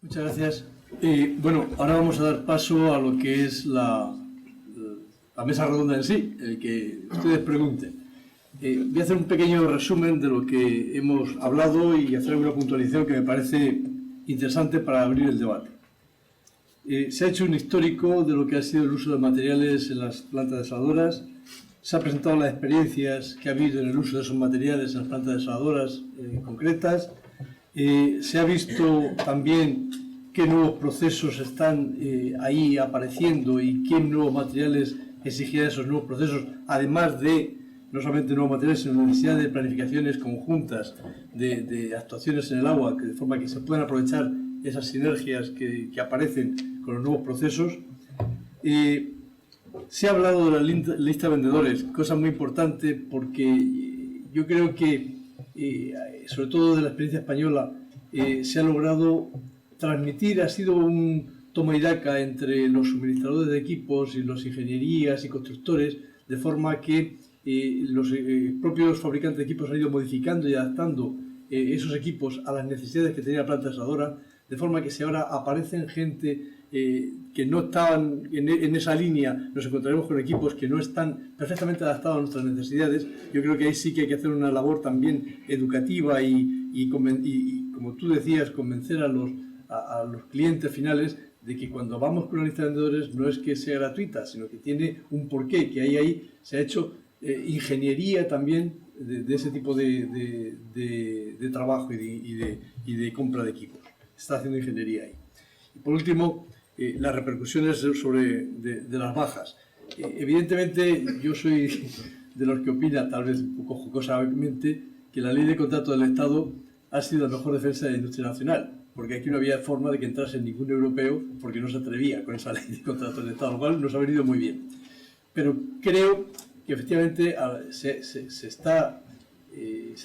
Muchas gracias. Bueno, ahora vamos a dar paso a lo que es la mesa redonda en sí, el que ustedes pregunten. Voy a hacer un pequeño resumen de lo que hemos hablado y hacer una puntualización que me parece interesante para abrir el debate. Se ha hecho un histórico de lo que ha sido el uso de materiales en las plantas desaladoras. Se han presentado las experiencias que ha habido en el uso de esos materiales en las plantas desaladoras concretas. Se ha visto también qué nuevos procesos están ahí apareciendo y qué nuevos materiales exigirán esos nuevos procesos, además de no solamente nuevos materiales, sino necesidad de planificaciones conjuntas de actuaciones en el agua, de forma que se puedan aprovechar esas sinergias que aparecen con los nuevos procesos. Se ha hablado de la lista de vendedores, cosa muy importante porque yo creo que, sobre todo de la experiencia española, se ha logrado transmitir, ha sido un toma y daca entre los suministradores de equipos y los ingenierías y constructores, de forma que los propios fabricantes de equipos han ido modificando y adaptando esos equipos a las necesidades que tenía la planta desaladora, de forma que si ahora aparecen gente que no estaban en esa línea, nos encontraremos con equipos que no están perfectamente adaptados a nuestras necesidades. Yo creo que ahí sí que hay que hacer una labor también educativa y como tú decías, convencer a los clientes finales de que cuando vamos con una lista de vendedores no es que sea gratuita, sino que tiene un porqué, que ahí se ha hecho ingeniería también de ese tipo de trabajo y de compra de equipos. Se está haciendo ingeniería ahí. Y por último, las repercusiones de las bajas. Evidentemente, yo soy de los que opina, tal vez un poco jocosamente, que la ley de contrato del Estado ha sido la mejor defensa de la industria nacional, porque aquí no había forma de que entrase ningún europeo porque no se atrevía con esa ley de contrato del Estado, lo cual nos ha venido muy bien. Pero creo que efectivamente se ha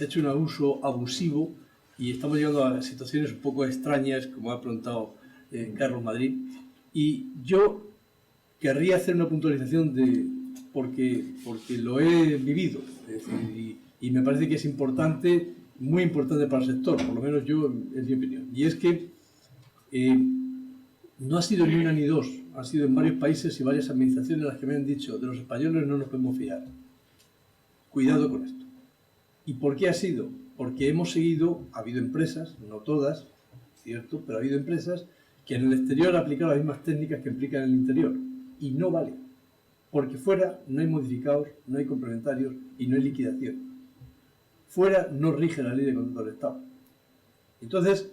hecho un uso abusivo y estamos llegando a situaciones un poco extrañas, como ha preguntado Carlos Madrid, y yo querría hacer una puntualización porque lo he vivido, es decir, y me parece que es importante, muy importante para el sector, por lo menos yo, es mi opinión, y es que no ha sido ni una ni dos, ha sido en varios países y varias administraciones las que me han dicho: de los españoles no nos podemos fiar, cuidado con esto. ¿Y por qué ha sido? Porque hemos seguido, ha habido empresas, no todas, cierto, pero ha habido empresas que en el exterior han aplicado las mismas técnicas que aplican en el interior, y no vale, porque fuera no hay modificados, no hay complementarios y no hay liquidación. Fuera no rige la ley de contrato del Estado. Entonces,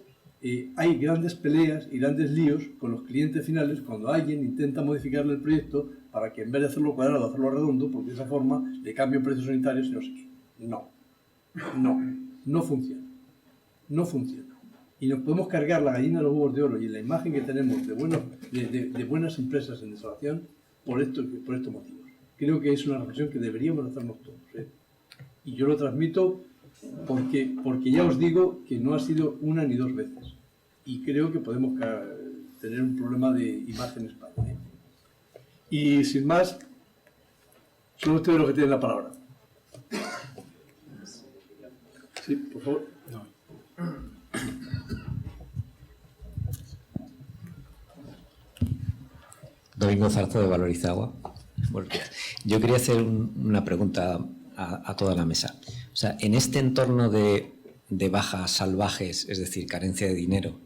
hay grandes peleas y grandes líos con los clientes finales cuando alguien intenta modificarle el proyecto para que en vez de hacerlo cuadrado, hacerlo redondo, porque de esa forma le cambio precios sanitarios y no sé qué. No funciona. No funciona. Y nos podemos cargar la gallina de los huevos de oro y en la imagen que tenemos de buenas empresas en desalación por estos motivos. Creo que es una reflexión que deberíamos hacernos todos, ¿eh? Y yo lo transmito porque ya os digo que no ha sido una ni dos veces. Y creo que podemos tener un problema de imagen en España, ¿eh? Y sin más, son ustedes los que tienen la palabra. Sí, por favor. No. Domingo Zarzo, de Valorizagua. Yo quería hacer una pregunta a toda la mesa. O sea, en este entorno de bajas salvajes, es decir, carencia de dinero,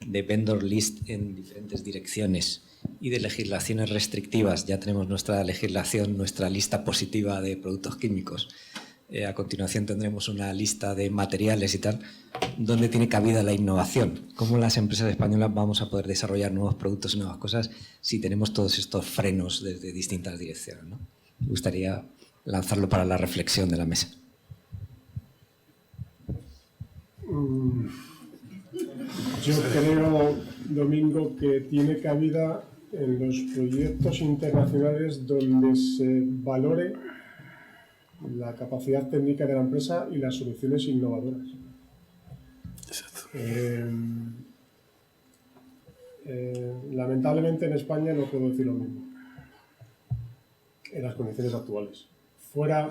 de vendor list en diferentes direcciones y de legislaciones restrictivas, ya tenemos nuestra legislación, nuestra lista positiva de productos químicos. A continuación tendremos una lista de materiales y tal. ¿Dónde tiene cabida la innovación? ¿Cómo las empresas españolas vamos a poder desarrollar nuevos productos y nuevas cosas si tenemos todos estos frenos desde distintas direcciones, ¿no? Me gustaría lanzarlo para la reflexión de la mesa. Yo creo, Domingo, que tiene cabida en los proyectos internacionales donde se valore la capacidad técnica de la empresa y las soluciones innovadoras. Lamentablemente en España no puedo decir lo mismo en las condiciones actuales. Fuera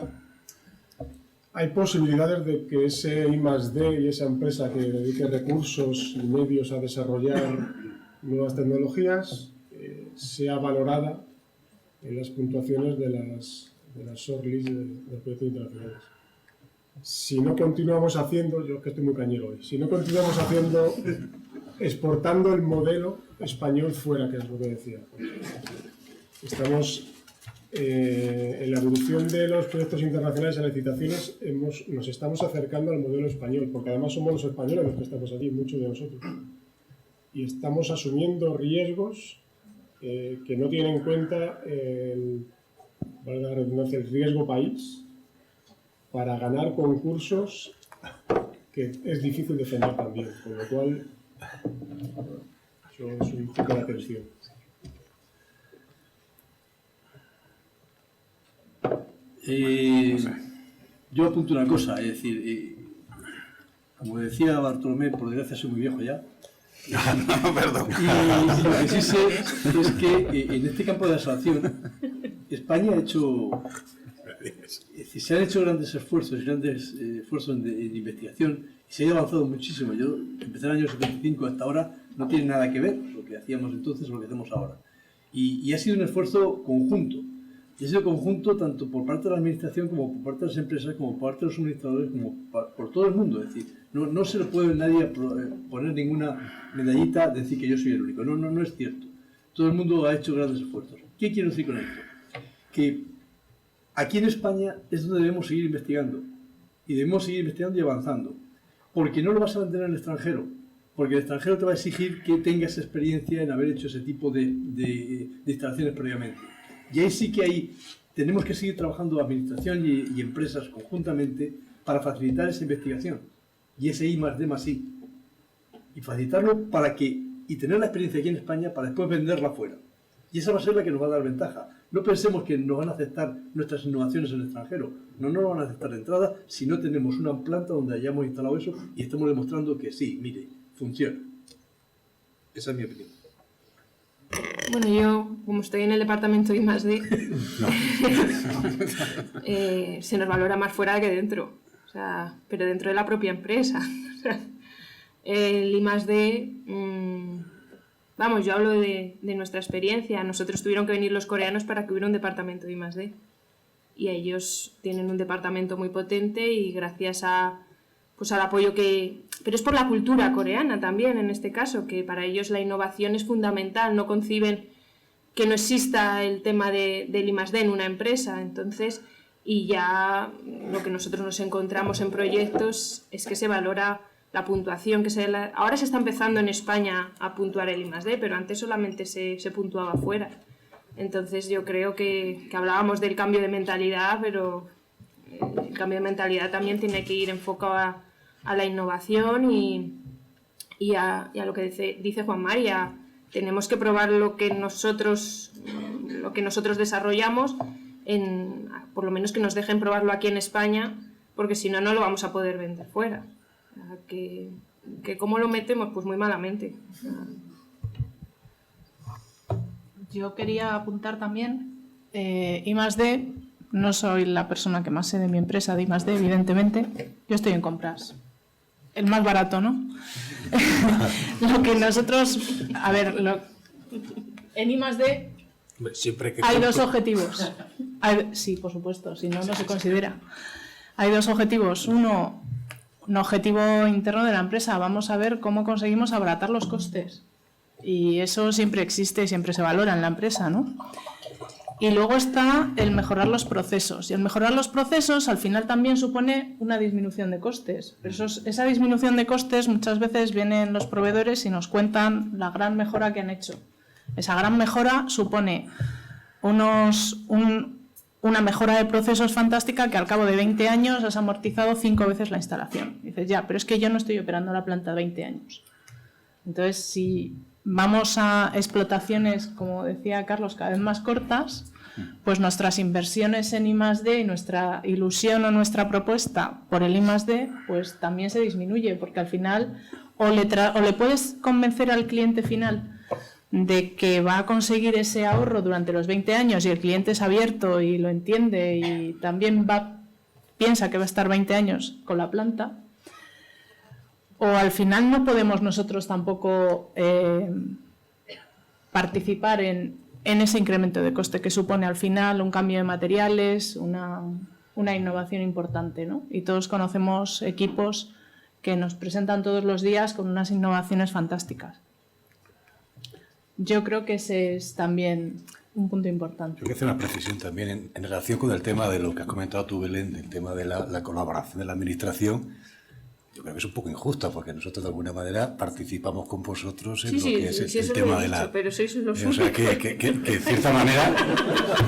hay posibilidades de que ese I+D y esa empresa que dedique recursos y medios a desarrollar nuevas tecnologías sea valorada en las puntuaciones de las shortlist de los proyectos internacionales. Si no continuamos haciendo, yo que estoy muy cañero hoy, si no continuamos haciendo, exportando el modelo español fuera, que es lo que decía, estamos en la evolución de los proyectos internacionales en licitaciones, nos estamos acercando al modelo español, porque además somos los españoles los que estamos allí, muchos de nosotros, y estamos asumiendo riesgos que no tienen en cuenta valga la redundancia, el riesgo país para ganar concursos que es difícil defender también, con lo cual eso es un poco la atención. Yo apunto una cosa, es decir, como decía Bartolomé, por desgracia soy muy viejo ya. No, perdón. Y lo que sí sé es que en este campo de la salvación España ha hecho, es decir, se han hecho grandes esfuerzos en investigación y se ha avanzado muchísimo. Yo empecé en el año 75 hasta ahora, no tiene nada que ver lo que hacíamos entonces o lo que hacemos ahora. Y ha sido un esfuerzo conjunto. Y ha sido conjunto tanto por parte de la administración como por parte de las empresas, como por parte de los suministradores, como por todo el mundo. Es decir, no se le puede a nadie poner ninguna medallita de decir que yo soy el único. No es cierto. Todo el mundo ha hecho grandes esfuerzos. ¿Qué quiero decir con esto? Que aquí en España es donde debemos seguir investigando. Y debemos seguir investigando y avanzando. Porque no lo vas a mantener en el extranjero. Porque el extranjero te va a exigir que tengas experiencia en haber hecho ese tipo de instalaciones previamente. Y ahí sí que tenemos que seguir trabajando administración y empresas conjuntamente para facilitar esa investigación y ese I+D+I. Y facilitarlo y tener la experiencia aquí en España para después venderla fuera. Y esa va a ser la que nos va a dar ventaja. No pensemos que nos van a aceptar nuestras innovaciones en el extranjero. No nos van a aceptar de entrada si no tenemos una planta donde hayamos instalado eso y estemos demostrando que sí, mire, funciona. Esa es mi opinión. Bueno, yo, como estoy en el departamento I+D, se nos valora más fuera que dentro, o sea, pero dentro de la propia empresa. El I+D, vamos, yo hablo de nuestra experiencia. Nosotros tuvieron que venir los coreanos para que hubiera un departamento de I+D. Y ellos tienen un departamento muy potente y gracias al apoyo que... Pero es por la cultura coreana también, en este caso, que para ellos la innovación es fundamental. No conciben que no exista el tema del I+D en una empresa. Entonces, y ya lo que nosotros nos encontramos en proyectos es que se valora la puntuación. Ahora se está empezando en España a puntuar el I+D, pero antes solamente se puntuaba fuera. Entonces yo creo que hablábamos del cambio de mentalidad, pero el cambio de mentalidad también tiene que ir enfocado a la innovación y a lo que dice Juan María. Tenemos que probar lo que nosotros desarrollamos, por lo menos que nos dejen probarlo aquí en España, porque si no, no lo vamos a poder vender fuera. O sea, que ¿cómo lo metemos? Pues muy malamente. O sea, yo quería apuntar también I+D. No soy la persona que más sé de mi empresa de I+D, evidentemente. Yo estoy en compras. El más barato, ¿no? Lo que nosotros... A ver, en I+D hay dos objetivos. Sí, por supuesto, si no, no se considera. Hay dos objetivos. Uno, un objetivo interno de la empresa. Vamos a ver cómo conseguimos abaratar los costes. Y eso siempre existe, siempre se valora en la empresa, ¿no? Y luego está el mejorar los procesos. Y el mejorar los procesos al final también supone una disminución de costes. Pero esa disminución de costes muchas veces vienen los proveedores y nos cuentan la gran mejora que han hecho. Esa gran mejora supone una mejora de procesos fantástica que al cabo de 20 años has amortizado 5 veces la instalación. Y dices, ya, pero es que yo no estoy operando la planta 20 años. Entonces, si vamos a explotaciones, como decía Carlos, cada vez más cortas, pues nuestras inversiones en I+D y nuestra ilusión o nuestra propuesta por el I+D pues también se disminuye, porque al final o le puedes convencer al cliente final de que va a conseguir ese ahorro durante los 20 años y el cliente es abierto y lo entiende y también piensa que va a estar 20 años con la planta, o al final no podemos nosotros tampoco participar en ese incremento de coste que supone al final un cambio de materiales, una innovación importante, ¿no? Y todos conocemos equipos que nos presentan todos los días con unas innovaciones fantásticas. Yo creo que ese es también un punto importante. Yo quiero hacer una precisión también en relación con el tema de lo que has comentado tú, Belén, del tema de la colaboración de la Administración. Yo creo que es un poco injusta, porque nosotros de alguna manera participamos con vosotros en lo que es el tema de la... Pero sois los o sea, que de cierta manera,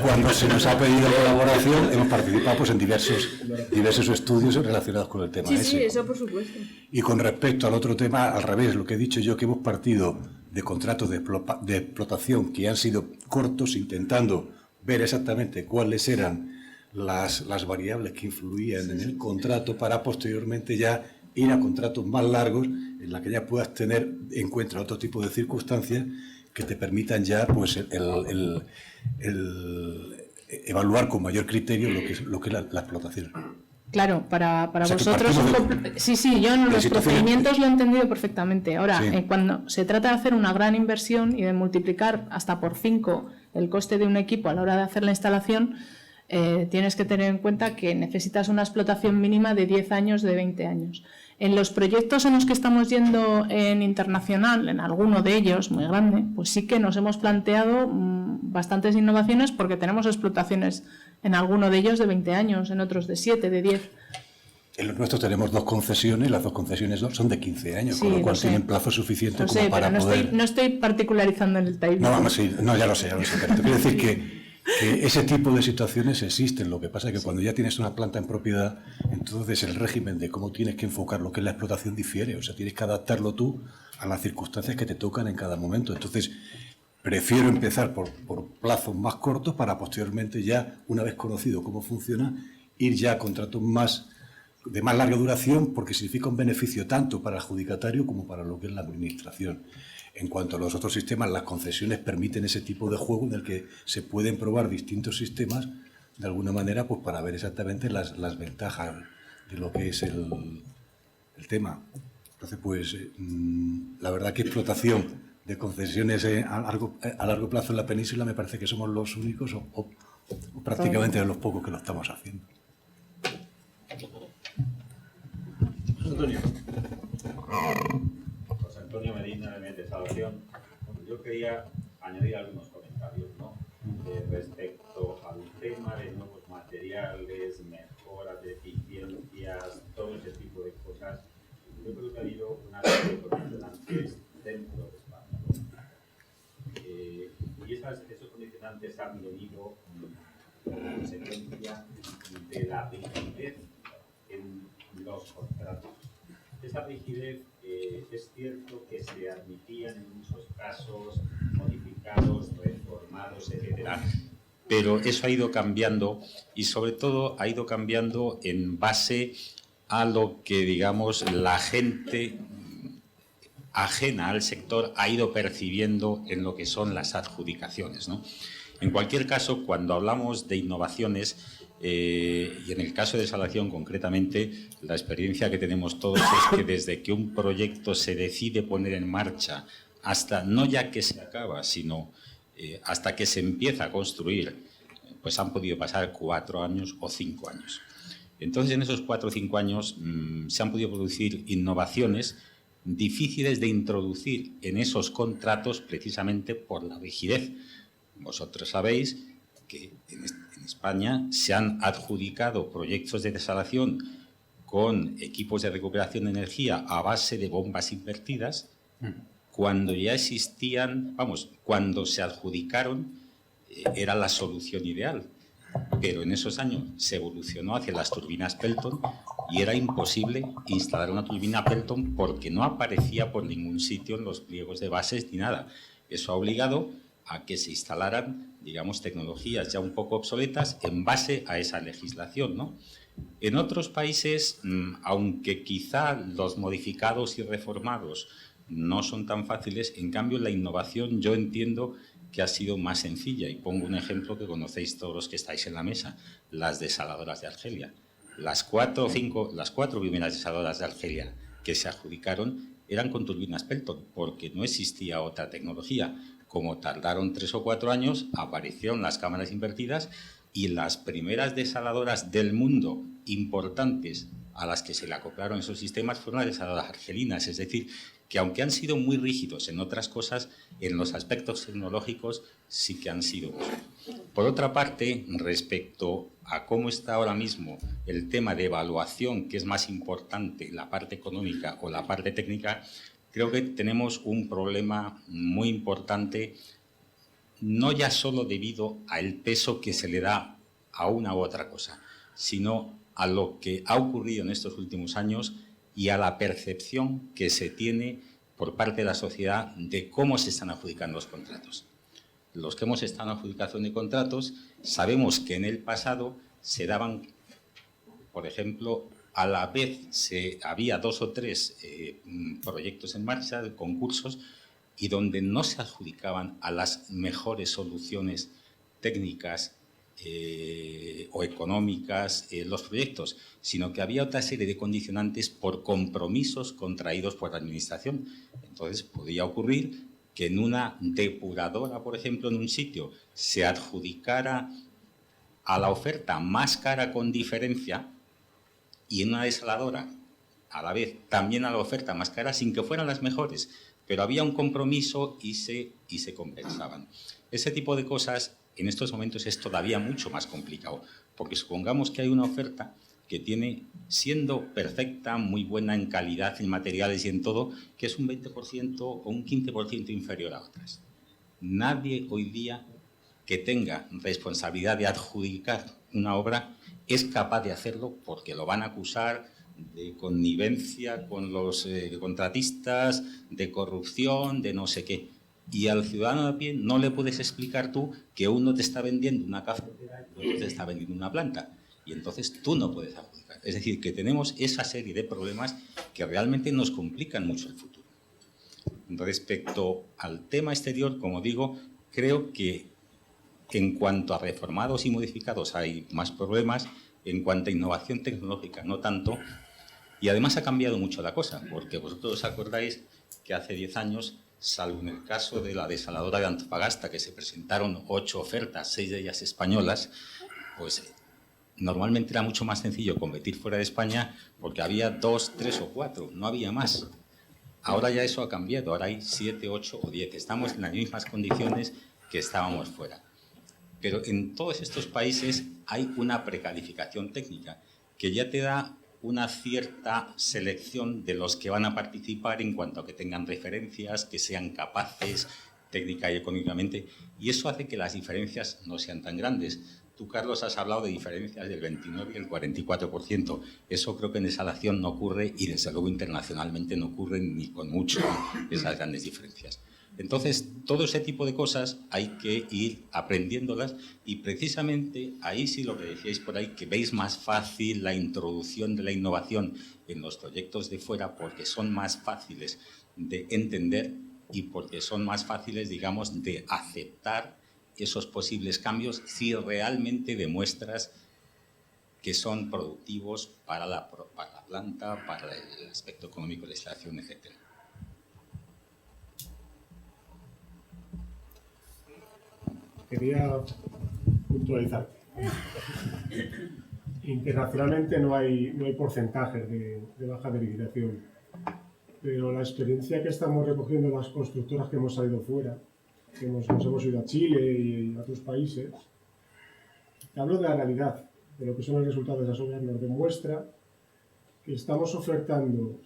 cuando se nos ha pedido colaboración, hemos participado pues, en diversos estudios relacionados con el tema ese. Sí, eso por supuesto. Y con respecto al otro tema, al revés, lo que he dicho yo, que hemos partido de contratos de explotación que han sido cortos, intentando ver exactamente cuáles eran las variables que influían en el contrato para posteriormente ya ir a contratos más largos en la que ya puedas tener en cuenta otro tipo de circunstancias que te permitan ya pues el evaluar con mayor criterio lo que es la explotación. Claro, para O sea, vosotros... Sí, yo en los procedimientos lo he entendido perfectamente. Ahora, Sí. Cuando se trata de hacer una gran inversión y de multiplicar hasta por 5 el coste de un equipo a la hora de hacer la instalación, tienes que tener en cuenta que necesitas una explotación mínima de 10 años, de 20 años. En los proyectos en los que estamos yendo en internacional, en alguno de ellos, muy grande, pues sí que nos hemos planteado bastantes innovaciones porque tenemos explotaciones en alguno de ellos de 20 años, en otros de 7, de 10. En los nuestros tenemos 2 concesiones, las 2 concesiones son de 15 años, Sí, con lo cual lo sé. tienen plazo suficiente No como sé, para pero poder... no estoy particularizando en el timing. No, vamos a ir, no, ya lo sé, pero te quiero decir que ese tipo de situaciones existen. Lo que pasa es que cuando ya tienes una planta en propiedad, entonces el régimen de cómo tienes que enfocar lo que es la explotación difiere. O sea, tienes que adaptarlo tú a las circunstancias que te tocan en cada momento. Entonces, prefiero empezar por plazos más cortos para posteriormente ya, una vez conocido cómo funciona, ir ya a contratos de más larga duración, porque significa un beneficio tanto para el adjudicatario como para lo que es la administración. En cuanto a los otros sistemas, las concesiones permiten ese tipo de juego en el que se pueden probar distintos sistemas de alguna manera pues para ver exactamente las ventajas de lo que es el tema. Entonces, pues la verdad que explotación de concesiones a largo plazo en la península me parece que somos los únicos o prácticamente de los pocos que lo estamos haciendo. Antonio. José Antonio Medina, de Mete Salvación. Yo quería añadir algunos comentarios, ¿no? Respecto al tema de nuevos materiales, mejoras de eficiencias, todo ese tipo de cosas. Yo creo que ha habido una serie de condicionantes dentro de España, ¿no? Y esos condicionantes han venido como consecuencia de la rigidez en los contratos. Esa rigidez es cierto que se admitían en muchos casos modificados, reformados, etcétera, pero eso ha ido cambiando y sobre todo ha ido cambiando en base a lo que, digamos, la gente ajena al sector ha ido percibiendo en lo que son las adjudicaciones, ¿no? En cualquier caso, cuando hablamos de innovaciones, y en el caso de Salvación concretamente, la experiencia que tenemos todos es que desde que un proyecto se decide poner en marcha hasta, no ya que se acaba, sino hasta que se empieza a construir, pues han podido pasar 4 años o 5 años. Entonces, en esos 4 o 5 años se han podido producir innovaciones difíciles de introducir en esos contratos precisamente por la rigidez. Vosotros sabéis que en España se han adjudicado proyectos de desalación con equipos de recuperación de energía a base de bombas invertidas, cuando ya existían, cuando se adjudicaron era la solución ideal, pero en esos años se evolucionó hacia las turbinas Pelton y era imposible instalar una turbina Pelton porque no aparecía por ningún sitio en los pliegos de bases ni nada. Eso ha obligado a que se instalaran, digamos, tecnologías ya un poco obsoletas en base a esa legislación, ¿no? En otros países, aunque quizá los modificados y reformados no son tan fáciles, en cambio la innovación yo entiendo que ha sido más sencilla. Y pongo un ejemplo que conocéis todos los que estáis en la mesa, las desaladoras de Argelia. las 4 primeras desaladoras de Argelia que se adjudicaron eran con turbinas Pelton, porque no existía otra tecnología. Como tardaron 3 o 4 años, aparecieron las cámaras invertidas y las primeras desaladoras del mundo importantes a las que se le acoplaron esos sistemas fueron las desaladoras argelinas. Es decir, que aunque han sido muy rígidos en otras cosas, en los aspectos tecnológicos sí que han sido. Por otra parte, respecto a cómo está ahora mismo el tema de evaluación, que es más importante, la parte económica o la parte técnica, creo que tenemos un problema muy importante, no ya solo debido al peso que se le da a una u otra cosa, sino a lo que ha ocurrido en estos últimos años y a la percepción que se tiene por parte de la sociedad de cómo se están adjudicando los contratos. Los que hemos estado en adjudicación de contratos sabemos que en el pasado se daban, por ejemplo, a la vez había 2 o 3 proyectos en marcha, concursos, y donde no se adjudicaban a las mejores soluciones técnicas o económicas los proyectos, sino que había otra serie de condicionantes por compromisos contraídos por la Administración. Entonces podía ocurrir que en una depuradora, por ejemplo, en un sitio, se adjudicara a la oferta más cara con diferencia y en una desaladora, a la vez, también a la oferta más cara sin que fueran las mejores, pero había un compromiso y se compensaban. Ese tipo de cosas en estos momentos es todavía mucho más complicado, porque supongamos que hay una oferta que tiene, siendo perfecta, muy buena en calidad, en materiales y en todo, que es un 20% o un 15% inferior a otras. Nadie hoy día que tenga responsabilidad de adjudicar una obra es capaz de hacerlo porque lo van a acusar de connivencia con los contratistas, de corrupción, de no sé qué. Y al ciudadano de pie no le puedes explicar tú que uno te está vendiendo una cafetera y otro te está vendiendo una planta. Y entonces tú no puedes adjudicar. Es decir, que tenemos esa serie de problemas que realmente nos complican mucho el futuro. Respecto al tema exterior, como digo, creo que en cuanto a reformados y modificados hay más problemas, en cuanto a innovación tecnológica no tanto, y además ha cambiado mucho la cosa, porque vosotros os acordáis que hace 10 años, salvo en el caso de la desaladora de Antofagasta, que se presentaron 8 ofertas, 6 de ellas españolas, pues normalmente era mucho más sencillo competir fuera de España porque había 2, 3 o 4, no había más. Ahora ya eso ha cambiado, ahora hay 7, 8 o 10. Estamos en las mismas condiciones que estábamos fuera. Pero en todos estos países hay una precalificación técnica que ya te da una cierta selección de los que van a participar en cuanto a que tengan referencias, que sean capaces técnica y económicamente, y eso hace que las diferencias no sean tan grandes. Tú, Carlos, has hablado de diferencias del 29 y el 44%. Eso creo que en desalación no ocurre y desde luego internacionalmente no ocurre ni con mucho esas grandes diferencias. Entonces, todo ese tipo de cosas hay que ir aprendiéndolas y precisamente ahí sí lo que decíais por ahí, que veis más fácil la introducción de la innovación en los proyectos de fuera porque son más fáciles de entender y porque son más fáciles, digamos, de aceptar esos posibles cambios si realmente demuestras que son productivos para la planta, para el aspecto económico de la instalación, etc. Quería puntualizar. Internacionalmente no hay porcentajes de baja derivación, pero la experiencia que estamos recogiendo las constructoras que hemos salido fuera, que nos hemos ido a Chile y a otros países, te hablo de la realidad, de lo que son los resultados de esas obras, nos demuestra que estamos ofertando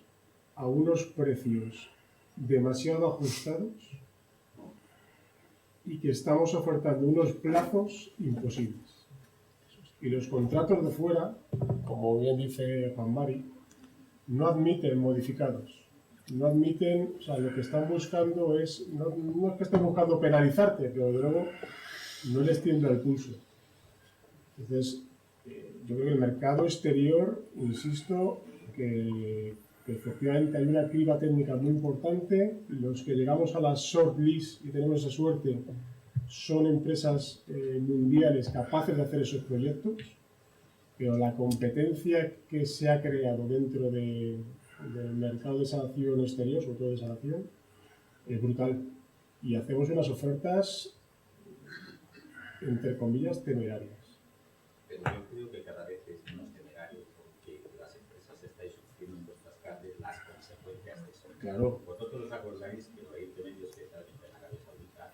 a unos precios demasiado ajustados y que estamos ofertando unos plazos imposibles. Y los contratos de fuera, como bien dice Juan Mari, no admiten modificados. No admiten, o sea, lo que están buscando es, no es que estén buscando penalizarte, pero de luego no les tiembla el pulso. Entonces, yo creo que el mercado exterior, insisto, que efectivamente hay una criba técnica muy importante. Los que llegamos a la shortlist y tenemos esa suerte son empresas mundiales capaces de hacer esos proyectos. pero la competencia que se ha creado dentro del mercado de desalación exterior, sobre todo de desalación, es brutal. Y hacemos unas ofertas, entre comillas, temerarias. Pero yo creo que cada vez es menos temerario porque las empresas estáis sufriendo en vuestras carnes las consecuencias de eso. Claro. Vosotros os acordáis que Oriente Medio, especialmente en Arabia Saudita,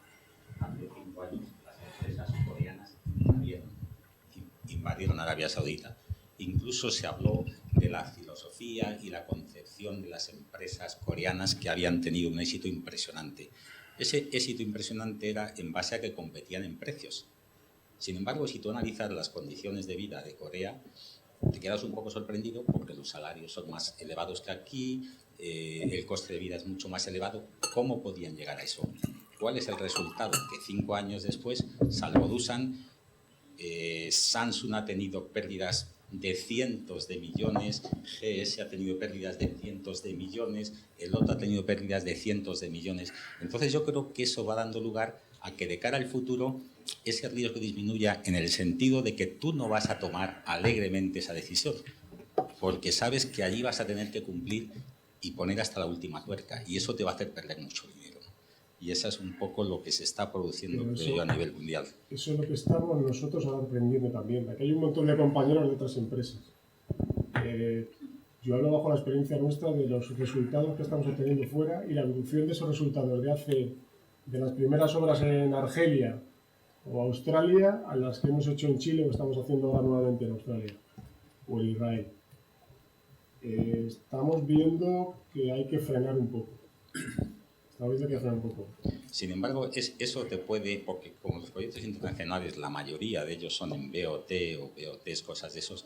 hace 5 años las empresas coreanas invadieron Arabia Saudita. Incluso se habló de la filosofía y la concepción de las empresas coreanas que habían tenido un éxito impresionante. Ese éxito impresionante era en base a que competían en precios. Sin embargo, si tú analizas las condiciones de vida de Corea, te quedas un poco sorprendido porque los salarios son más elevados que aquí, el coste de vida es mucho más elevado. ¿Cómo podían llegar a eso? ¿Cuál es el resultado? Que 5 años después, salvo Dusan, Samsung ha tenido pérdidas de cientos de millones, GS ha tenido pérdidas de cientos de millones, el otro ha tenido pérdidas de cientos de millones. Entonces yo creo que eso va dando lugar a que de cara al futuro ese riesgo disminuya en el sentido de que tú no vas a tomar alegremente esa decisión, porque sabes que allí vas a tener que cumplir y poner hasta la última tuerca, y eso te va a hacer perder mucho dinero. Y eso es un poco lo que se está produciendo, creo yo, a nivel mundial. Eso es lo que estamos nosotros ahora aprendiendo también. Aquí hay un montón de compañeros de otras empresas. Yo hablo bajo la experiencia nuestra de los resultados que estamos obteniendo fuera y la evolución de esos resultados de las primeras obras en Argelia o Australia a las que hemos hecho en Chile o estamos haciendo ahora nuevamente en Australia o en Israel. Estamos viendo que hay que frenar un poco. Sin embargo, eso te puede, porque como los proyectos internacionales, la mayoría de ellos son en BOT o BOTs, cosas de esos,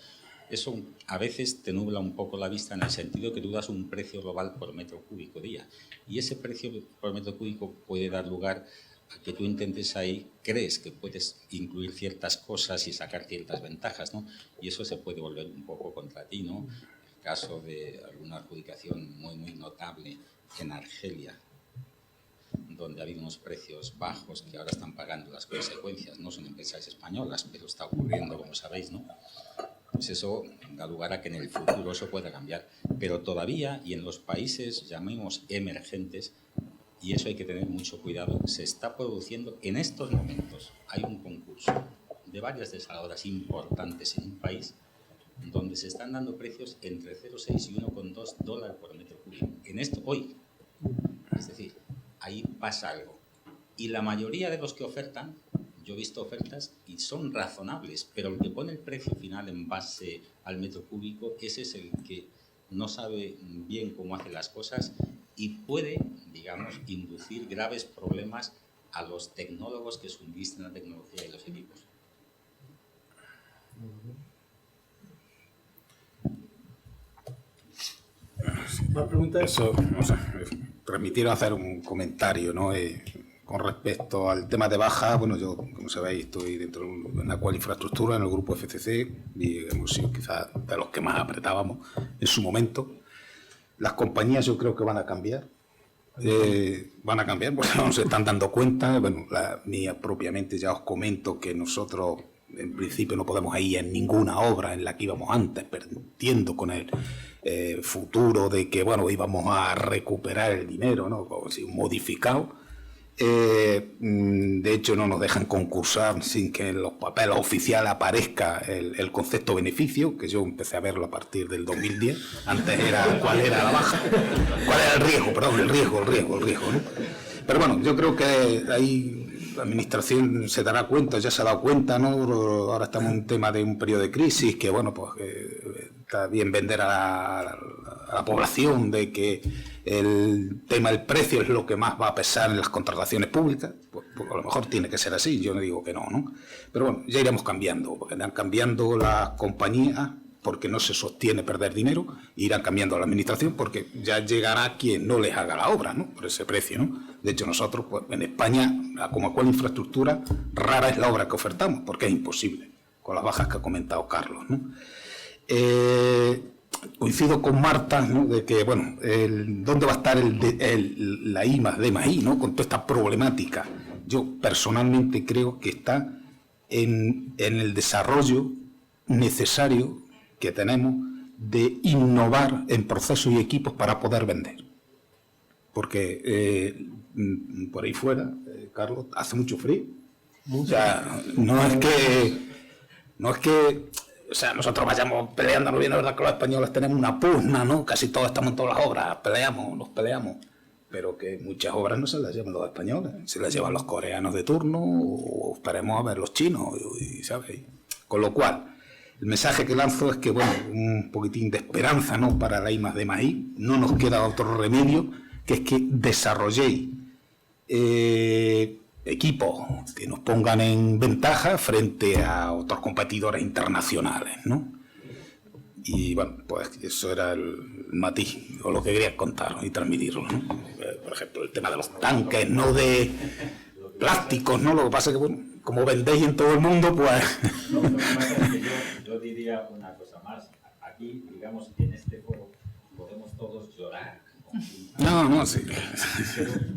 eso a veces te nubla un poco la vista en el sentido que tú das un precio global por metro cúbico día. Y ese precio por metro cúbico puede dar lugar a que tú intentes ahí, crees que puedes incluir ciertas cosas y sacar ciertas ventajas, ¿no? Y eso se puede volver un poco contra ti, ¿no? El caso de alguna adjudicación muy, muy notable en Argelia, donde ha habido unos precios bajos que ahora están pagando las consecuencias. No son empresas españolas, pero está ocurriendo, como sabéis, ¿no? Pues eso da lugar a que en el futuro eso pueda cambiar. Pero todavía, y en los países, llamemos emergentes, y eso hay que tener mucho cuidado, se está produciendo en estos momentos. Hay un concurso de varias desaladoras importantes en un país donde se están dando precios entre 0,6 y $1,2 por metro cúbico. En esto, hoy. Es decir, ahí pasa algo. Y la mayoría de los que ofertan, yo he visto ofertas y son razonables, pero el que pone el precio final en base al metro cúbico, ese es el que no sabe bien cómo hace las cosas y puede, digamos, inducir graves problemas a los tecnólogos que suministran la tecnología y los equipos. La pregunta es... Eso, o sea, permitieron hacer un comentario, ¿no? Con respecto al tema de baja. Bueno, yo, como sabéis, estoy dentro de una cual infraestructura en el grupo FCC y hemos sido quizás de los que más apretábamos en su momento. Las compañías yo creo que van a cambiar. Van a cambiar porque no se están dando cuenta. Bueno, la mía propiamente ya os comento que nosotros en principio no podemos ir en ninguna obra en la que íbamos antes, perdiendo con el futuro de que, bueno, íbamos a recuperar el dinero, ¿no? Como si modificado. De hecho, no nos dejan concursar sin que en los papeles oficiales aparezca el concepto beneficio, que yo empecé a verlo a partir del 2010. Antes era cuál era la baja, cuál era el riesgo, perdón, el riesgo, ¿no? Pero bueno, yo creo que ahí la administración se dará cuenta, ya se ha dado cuenta, ¿no? Ahora estamos en un tema de un periodo de crisis, que bueno, pues está bien vender a la población de que el tema del precio es lo que más va a pesar en las contrataciones públicas. Pues a lo mejor tiene que ser así, yo no digo que no, ¿no? Pero bueno, ya iremos cambiando, porque irán cambiando las compañías porque no se sostiene perder dinero, irán cambiando la administración porque ya llegará quien no les haga la obra, ¿no? Por ese precio, ¿no? De hecho, nosotros, pues, en España, como cual infraestructura, rara es la obra que ofertamos, porque es imposible, con las bajas que ha comentado Carlos, ¿no? Coincido con Marta, ¿no? De que, bueno, ¿dónde va a estar la I más D más I, ¿no? Con toda esta problemática. Yo personalmente creo que está en el desarrollo necesario que tenemos de innovar en procesos y equipos para poder vender. Porque por ahí fuera, Carlos, hace mucho frío. O sea, no es que o sea, nosotros vayamos peleándonos bien, la verdad que los españoles tenemos una pugna, ¿no? Casi todos estamos en todas las obras, nos peleamos. Pero que muchas obras no se las llevan los españoles, se las llevan los coreanos de turno o esperemos a ver los chinos, ¿sabes? Con lo cual, el mensaje que lanzo es que, bueno, un poquitín de esperanza, ¿no? Para la I+D+I, no nos queda otro remedio que es que desarrolléis equipos que nos pongan en ventaja frente a otros competidores internacionales, ¿no? Y bueno, pues eso era el matiz, o lo que quería contar y transmitirlo, ¿no? Por ejemplo, el tema de los tanques, no de plásticos, ¿no? Lo que pasa es que, bueno, como vendéis en todo el mundo, pues... No, lo que pasa es que yo diría una cosa más. Aquí, digamos, en este foro podemos todos llorar. No, sí.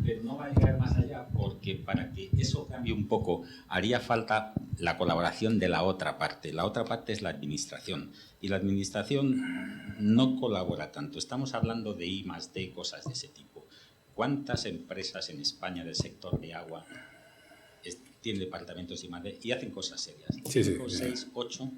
Pero no va a llegar más allá, porque para que eso cambie un poco haría falta la colaboración de la otra parte. La otra parte es la administración, y la administración no colabora tanto. Estamos hablando de I+D, cosas de ese tipo. ¿Cuántas empresas en España del sector de agua tienen departamentos de I+D y hacen cosas serias? 5, 6, 8.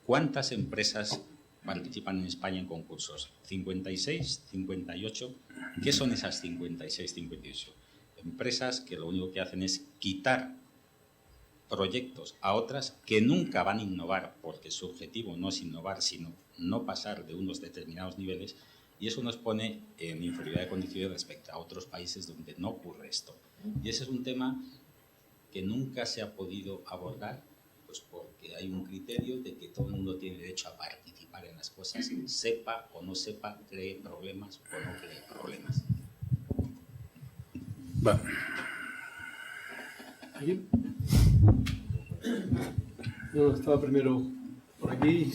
¿Cuántas empresas participan en España en concursos? 56, 58. ¿Qué son esas 56, 58? Empresas que lo único que hacen es quitar proyectos a otras que nunca van a innovar, porque su objetivo no es innovar, sino no pasar de unos determinados niveles, y eso nos pone en inferioridad de condiciones respecto a otros países donde no ocurre esto. Y ese es un tema que nunca se ha podido abordar, pues porque hay un criterio de que todo el mundo tiene derecho a participar en las cosas, sepa o no sepa, cree problemas o no cree problemas. Bueno. ¿Aquí? No, estaba primero por aquí.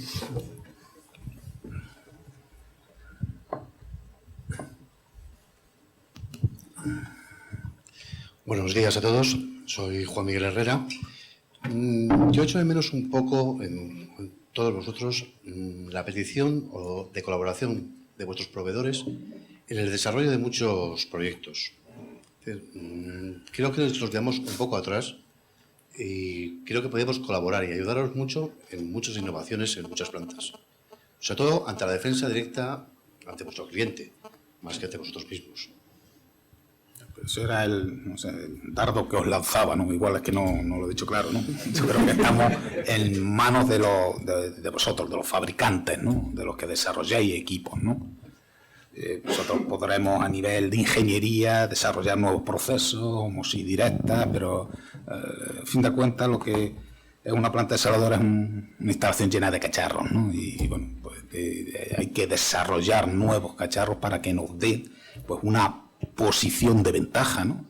Buenos días a todos, soy Juan Miguel Herrera. Yo echo de menos un poco en todos vosotros la petición de colaboración de vuestros proveedores en el desarrollo de muchos proyectos. Creo que nos quedamos un poco atrás y creo que podemos colaborar y ayudaros mucho en muchas innovaciones en muchas plantas. Sobre todo ante la defensa directa ante vuestro cliente, más que ante vosotros mismos. Eso era el dardo que os lanzaba, ¿no? Igual es que no lo he dicho claro, ¿no? Yo creo que estamos en manos de vosotros, de los fabricantes, ¿no? De los que desarrolláis equipos, ¿no? Nosotros podremos a nivel de ingeniería desarrollar nuevos procesos, homosidirectas, pero a fin de cuentas lo que es una planta desaladora es una instalación llena de cacharros, ¿no? Y bueno, pues hay que desarrollar nuevos cacharros para que nos den pues una posición de ventaja, ¿no?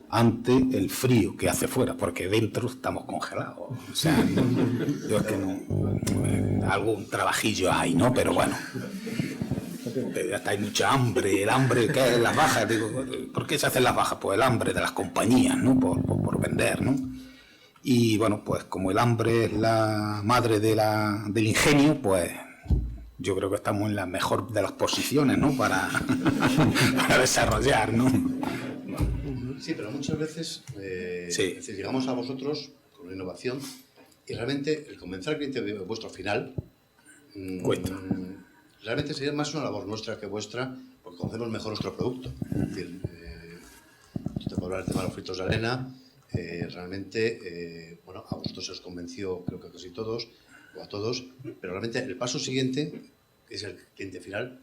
Ante el frío que hace fuera, porque dentro estamos congelados. O sea, yo es que no, algún trabajillo hay, ¿no? Pero bueno, hasta hay mucha hambre. El hambre, ¿qué es las bajas? Digo, ¿por qué se hacen las bajas? Pues el hambre de las compañías, ¿no? Por vender, ¿no? Y bueno, pues como el hambre es la madre del ingenio, pues yo creo que estamos en la mejor de las posiciones, ¿no? Para desarrollar, ¿no? Sí, pero muchas veces es decir, llegamos a vosotros con una innovación y realmente el convencer al cliente de vuestro final cuesta. Realmente sería más una labor nuestra que vuestra, porque conocemos mejor nuestro producto. Es decir, yo te puedo hablar del tema de los filtros de arena. Realmente, bueno, a vosotros se os convenció, creo que casi todos, o a todos, pero realmente el paso siguiente, que es el cliente final,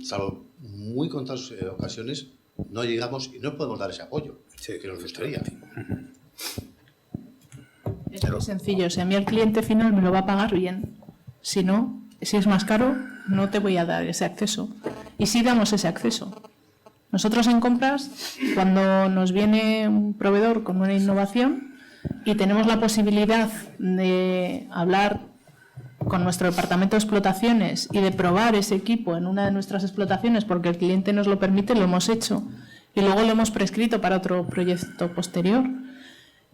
salvo muy contadas ocasiones, no llegamos y no podemos dar ese apoyo que nos gustaría. Es muy sencillo, si a mí el cliente final me lo va a pagar bien, si no, si es más caro, no te voy a dar ese acceso. Y sí damos ese acceso. Nosotros en compras, cuando nos viene un proveedor con una innovación y tenemos la posibilidad de hablar con nuestro departamento de explotaciones y de probar ese equipo en una de nuestras explotaciones porque el cliente nos lo permite, lo hemos hecho y luego lo hemos prescrito para otro proyecto posterior.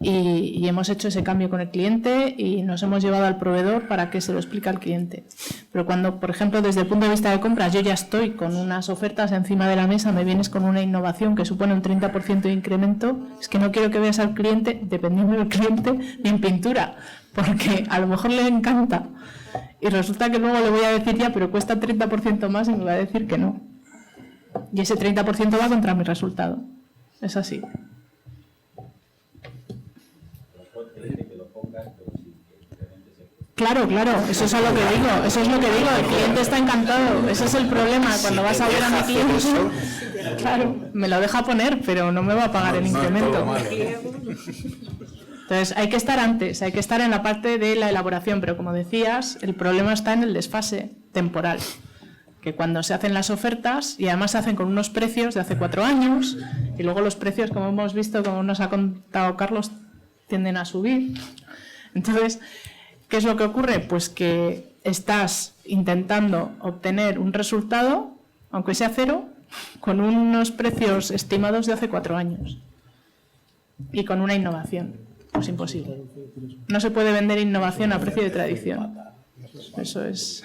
y hemos hecho ese cambio con el cliente y nos hemos llevado al proveedor para que se lo explique al cliente. Pero cuando, por ejemplo, desde el punto de vista de compras, yo ya estoy con unas ofertas encima de la mesa, me vienes con una innovación que supone un 30% de incremento, es que no quiero que veas al cliente, dependiendo del cliente, ni en pintura, porque a lo mejor le encanta y resulta que luego le voy a decir ya, pero cuesta 30% más y me va a decir que no. Y ese 30% va contra mi resultado. Es así. Claro, eso es a lo que digo, el cliente está encantado, ese es el problema, cuando vas a ver a mi cliente, claro, me lo deja poner, pero no me va a pagar el incremento. Entonces hay que estar antes, hay que estar en la parte de la elaboración, pero como decías, el problema está en el desfase temporal, que cuando se hacen las ofertas, y además se hacen con unos precios de hace 4 años, y luego los precios, como hemos visto, como nos ha contado Carlos, tienden a subir. Entonces, ¿qué es lo que ocurre? Pues que estás intentando obtener un resultado, aunque sea cero, con unos precios estimados de hace 4 años y con una innovación. Pues imposible. No se puede vender innovación a precio de tradición. Eso es.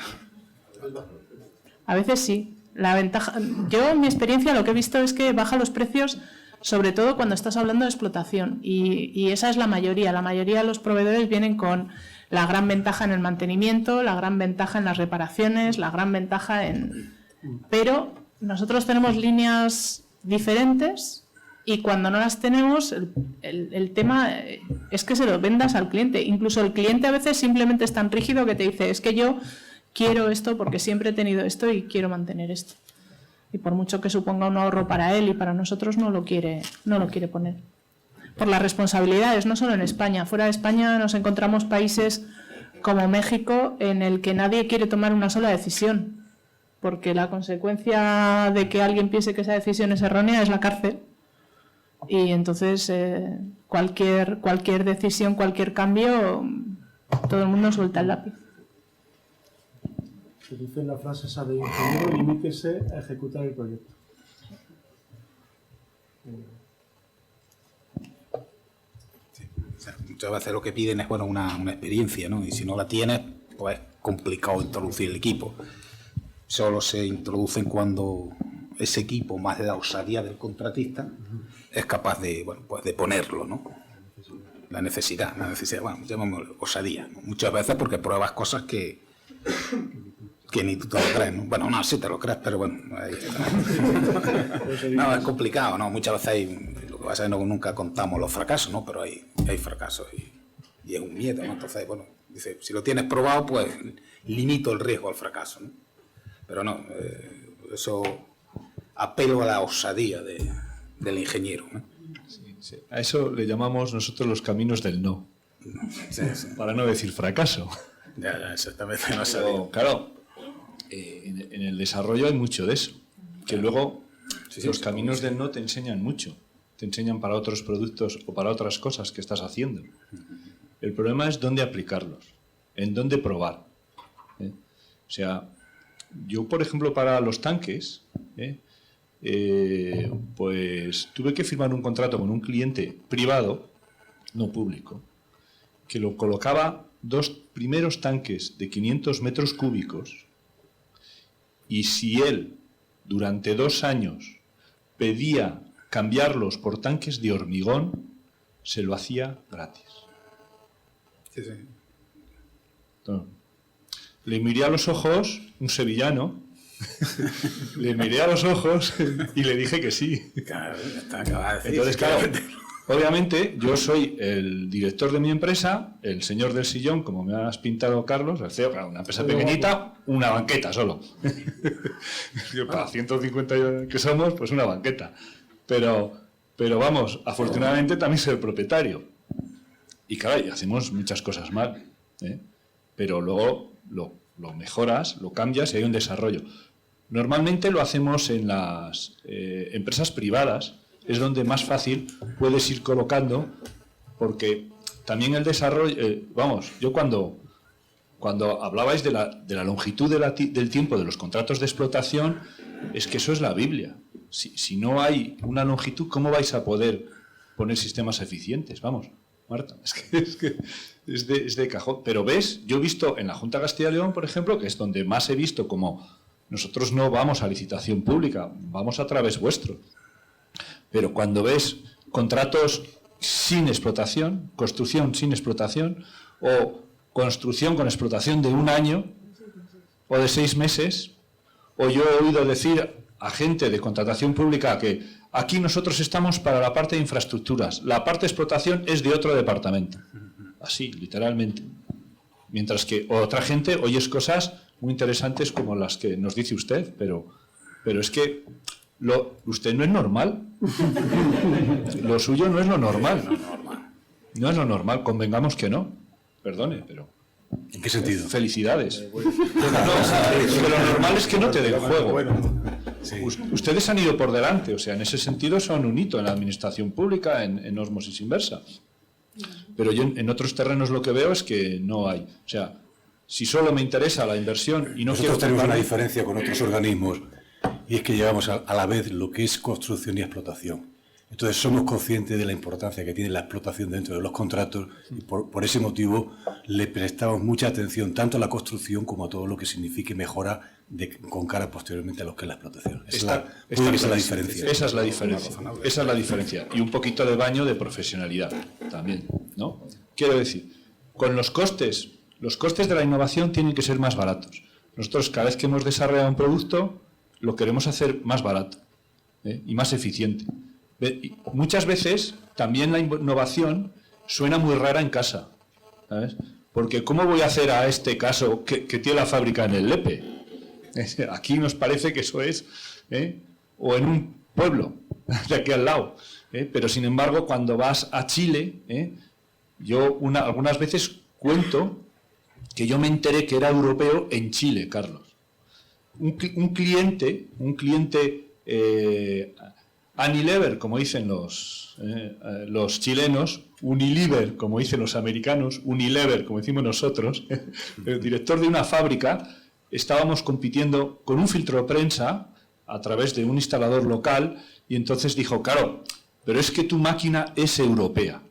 A veces sí. La ventaja. Yo, en mi experiencia, lo que he visto es que baja los precios, sobre todo cuando estás hablando de explotación. Y esa es la mayoría. La mayoría de los proveedores vienen con la gran ventaja en el mantenimiento, la gran ventaja en las reparaciones, la gran ventaja en... Pero nosotros tenemos líneas diferentes y cuando no las tenemos, el tema es que se lo vendas al cliente. Incluso el cliente a veces simplemente es tan rígido que te dice, es que yo quiero esto porque siempre he tenido esto y quiero mantener esto. Y por mucho que suponga un ahorro para él y para nosotros, no lo quiere poner. Por las responsabilidades, no solo en España. Fuera de España nos encontramos países como México en el que nadie quiere tomar una sola decisión, porque la consecuencia de que alguien piense que esa decisión es errónea es la cárcel. Y entonces cualquier decisión, cualquier cambio, todo el mundo suelta el lápiz. Se dice en la frase esa de ingeniero, limítese a ejecutar el proyecto. Muchas veces lo que piden es una experiencia, ¿no? Y si no la tienes, pues es complicado introducir el equipo. Solo se introducen cuando ese equipo, más la osadía del contratista, es capaz de, pues de ponerlo, ¿no? La necesidad, bueno, llamémoslo osadía, ¿no? Muchas veces porque pruebas cosas que ni tú te lo crees, ¿no? Bueno, no, sí te lo crees, pero bueno, ahí está. No, es complicado, ¿no? Muchas veces hay... Lo que pasa es que nunca contamos los fracasos, ¿no? Pero hay fracasos y es un miedo, ¿no? Entonces, bueno, dice, si lo tienes probado, pues limito el riesgo al fracaso, ¿no? Pero no, eso apelo a la osadía del ingeniero, ¿no? Sí. A eso le llamamos nosotros los caminos del no. Sí. Para no decir fracaso. Ya, exactamente. No sabía. Pero, claro, en el desarrollo hay mucho de eso. Que luego los caminos del no te enseñan mucho. Te enseñan para otros productos o para otras cosas que estás haciendo. El problema es dónde aplicarlos, en dónde probar. O sea, yo, por ejemplo, para los tanques, pues tuve que firmar un contrato con un cliente privado, no público, que lo colocaba 2 primeros tanques de 500 metros cúbicos y si él, durante 2 años, pedía cambiarlos por tanques de hormigón, se lo hacía gratis. Sí. Entonces, le miré a los ojos, un sevillano, le miré a los ojos y le dije que sí. Claro, está acabado de decir. Entonces, claro, obviamente yo soy el director de mi empresa, el señor del sillón, como me has pintado, Carlos, el CEO, claro, una empresa pequeñita, una banqueta solo. Para 150 que somos, pues una banqueta. Pero vamos, afortunadamente también soy el propietario. Y claro, y hacemos muchas cosas mal, pero luego lo mejoras, lo cambias y hay un desarrollo. Normalmente lo hacemos en las empresas privadas, es donde más fácil puedes ir colocando, porque también el desarrollo... yo cuando hablabais de la longitud del tiempo de los contratos de explotación, es que eso es la Biblia. Si no hay una longitud, ¿cómo vais a poder poner sistemas eficientes? Vamos, Marta. Es de cajón. Pero ves, yo he visto en la Junta de Castilla y León, por ejemplo, que es donde más he visto como nosotros no vamos a licitación pública, vamos a través vuestro. Pero cuando ves contratos sin explotación, construcción sin explotación, o construcción con explotación de 1 año o de 6 meses, o yo he oído decir a gente de contratación pública que aquí nosotros estamos para la parte de infraestructuras, la parte de explotación es de otro departamento. Así, literalmente. Mientras que otra gente oyes cosas muy interesantes como las que nos dice usted, pero es que usted no es normal. Lo suyo no es lo normal. No es lo normal, convengamos que no. Perdone, pero... ¿En qué sentido? Felicidades. No, lo normal es que no te den juego. Ustedes han ido por delante, o sea, en ese sentido son un hito en la administración pública, en ósmosis inversa. Pero yo en otros terrenos lo que veo es que no hay. O sea, si solo me interesa la inversión y no Nosotros quiero... tenemos una diferencia con otros organismos, y es que llevamos a la vez lo que es construcción y explotación. Entonces somos conscientes de la importancia que tiene la explotación dentro de los contratos y por ese motivo le prestamos mucha atención tanto a la construcción como a todo lo que signifique mejora con cara posteriormente a lo que es la explotación. Esa es la diferencia. Esa es la diferencia. Esa es la diferencia. Y un poquito de baño de profesionalidad también, ¿no? Quiero decir, con los costes de la innovación tienen que ser más baratos. Nosotros cada vez que hemos desarrollado un producto lo queremos hacer más barato, y más eficiente. Muchas veces también la innovación suena muy rara en casa, ¿sabes? Porque ¿cómo voy a hacer a este caso que tiene la fábrica en el Lepe? Aquí nos parece que eso es, o en un pueblo de aquí al lado, pero sin embargo cuando vas a Chile, yo algunas veces cuento que yo me enteré que era europeo en Chile, Carlos. Un cliente Unilever, como dicen los chilenos, Unilever, como dicen los americanos, Unilever, como decimos nosotros, el director de una fábrica, estábamos compitiendo con un filtro de prensa a través de un instalador local y entonces dijo, claro, pero es que tu máquina es europea.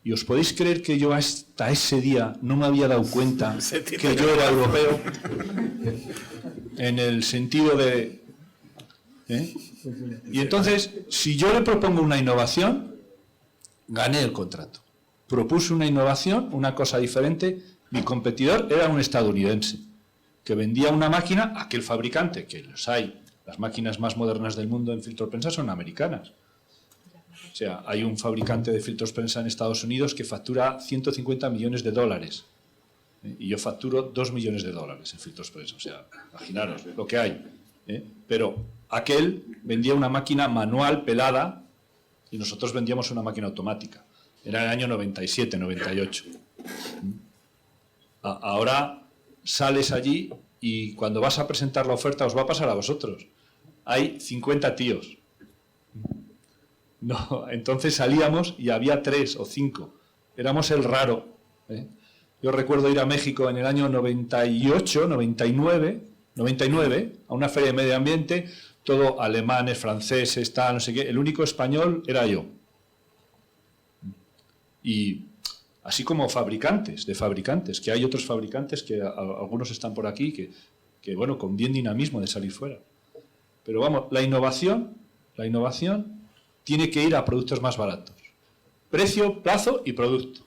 ¿Y os podéis creer que yo hasta ese día no me había dado cuenta que yo era europeo? En el sentido de... Y entonces, si yo le propongo una innovación, gané el contrato. Propuse una innovación, una cosa diferente. Mi competidor era un estadounidense que vendía una máquina, aquel fabricante, que los hay, las máquinas más modernas del mundo en filtros prensa son americanas. O sea, hay un fabricante de filtros prensa en Estados Unidos que factura $150 millones. Y yo facturo $2 millones en filtros prensa. O sea, imaginaros lo que hay. Pero aquel vendía una máquina manual pelada y nosotros vendíamos una máquina automática. Era el año 97, 98. Ahora sales allí y cuando vas a presentar la oferta os va a pasar a vosotros. Hay 50 tíos. No, entonces salíamos y había 3 o 5. Éramos el raro. Yo recuerdo ir a México en el año 98, 99, a una feria de medio ambiente, todo alemanes, franceses, tal, no sé qué. El único español era yo. Y así como fabricantes, que hay otros fabricantes que algunos están por aquí, que bueno, con bien dinamismo de salir fuera. Pero vamos, la innovación tiene que ir a productos más baratos. Precio, plazo y producto.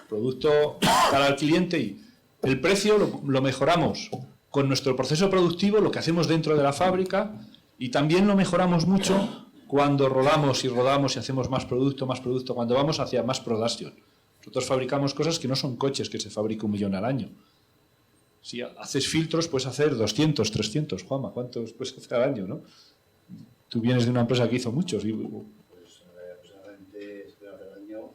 Producto para el cliente y el precio lo mejoramos con nuestro proceso productivo, lo que hacemos dentro de la fábrica, y también lo mejoramos mucho cuando rodamos y hacemos más producto, cuando vamos hacia más production. Nosotros fabricamos cosas que no son coches que se fabrica 1 millón al año. Si haces filtros, puedes hacer 200, 300, Juanma, ¿cuántos puedes hacer al año, no? Tú vienes de una empresa que hizo muchos. Pues aproximadamente al año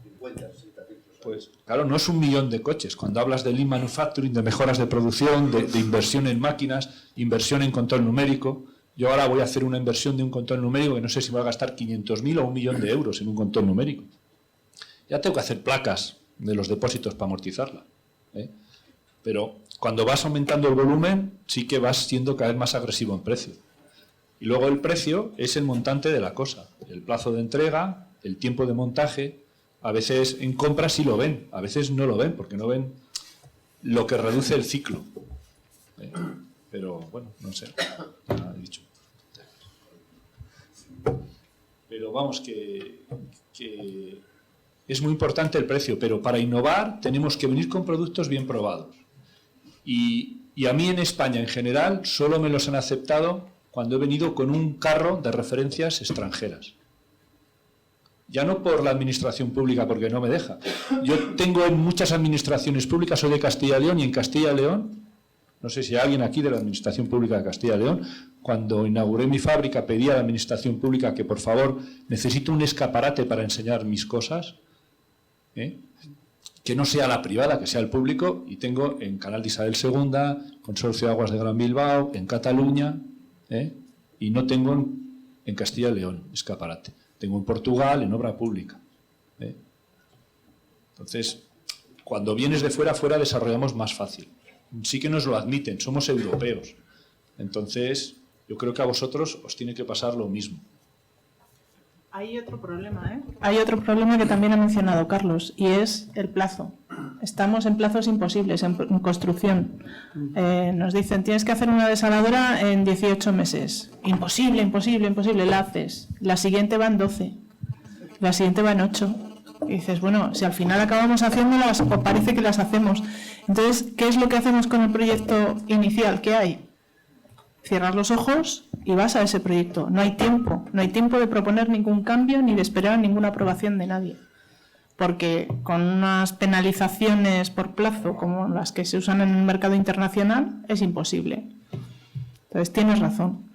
50, 60 filtros. Pues claro, no es 1 millón de coches. Cuando hablas de lean manufacturing, de mejoras de producción, de inversión en máquinas, inversión en control numérico. Yo ahora voy a hacer una inversión de un control numérico que no sé si voy a gastar 500.000 o 1 millón de euros en un control numérico. Ya tengo que hacer placas de los depósitos para amortizarla. Pero cuando vas aumentando el volumen, sí que vas siendo cada vez más agresivo en precio. Y luego el precio es el montante de la cosa. El plazo de entrega, el tiempo de montaje, A veces en compras sí lo ven, a veces no lo ven, porque no ven lo que reduce el ciclo. Pero bueno, no sé, ya he dicho. Pero vamos, que es muy importante el precio, pero para innovar tenemos que venir con productos bien probados. Y a mí en España en general solo me los han aceptado cuando he venido con un carro de referencias extranjeras. Ya no por la administración pública, porque no me deja. Yo tengo en muchas administraciones públicas, soy de Castilla y León, y en Castilla y León, no sé si hay alguien aquí de la administración pública de Castilla y León, cuando inauguré mi fábrica pedí a la administración pública que por favor necesito un escaparate para enseñar mis cosas, que no sea la privada, que sea el público, y tengo en Canal de Isabel II, Consorcio de Aguas de Gran Bilbao, en Cataluña, y no tengo en Castilla y León escaparate. Tengo en Portugal, en obra pública. Entonces, cuando vienes de fuera desarrollamos más fácil. Sí que nos lo admiten, somos europeos. Entonces, yo creo que a vosotros os tiene que pasar lo mismo. Hay otro problema, Hay otro problema que también ha mencionado Carlos, y es el plazo. Estamos en plazos imposibles en construcción. Nos dicen, tienes que hacer una desaladora en 18 meses. Imposible, imposible, imposible. La haces. La siguiente va en 12. La siguiente va en 8. Y dices, bueno, si al final acabamos haciéndolas, o parece que las hacemos. Entonces, ¿qué es lo que hacemos con el proyecto inicial? ¿Qué hay? Cierras los ojos y vas a ese proyecto. No hay tiempo de proponer ningún cambio ni de esperar ninguna aprobación de nadie. Porque con unas penalizaciones por plazo como las que se usan en el mercado internacional es imposible. Entonces tienes razón.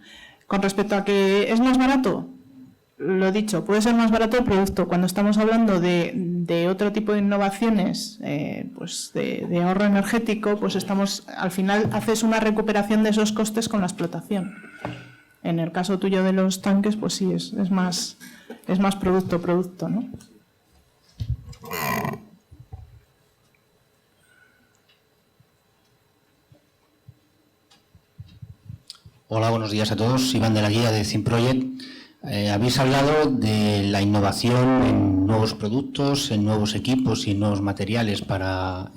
Con respecto a que es más barato, lo dicho, puede ser más barato el producto. Cuando estamos hablando de otro tipo de innovaciones, pues de ahorro energético, pues al final haces una recuperación de esos costes con la explotación. En el caso tuyo de los tanques, pues sí, es más producto, ¿no? Hola, buenos días a todos. Iván de la Guía de Zinproject. Habéis hablado de la innovación en nuevos productos, en nuevos equipos y en nuevos materiales para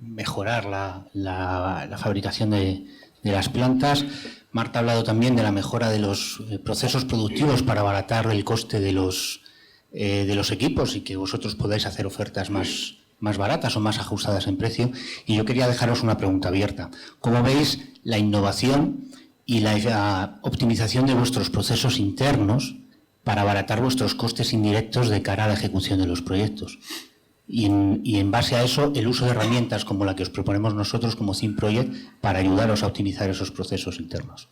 mejorar la fabricación de las plantas. Marta ha hablado también de la mejora de los procesos productivos para abaratar el coste de los equipos y que vosotros podáis hacer ofertas más baratas o más ajustadas en precio. Y yo quería dejaros una pregunta abierta. ¿Cómo veis la innovación y la optimización de vuestros procesos internos para abaratar vuestros costes indirectos de cara a la ejecución de los proyectos? Y en base a eso, el uso de herramientas como la que os proponemos nosotros como Zinproject para ayudaros a optimizar esos procesos internos.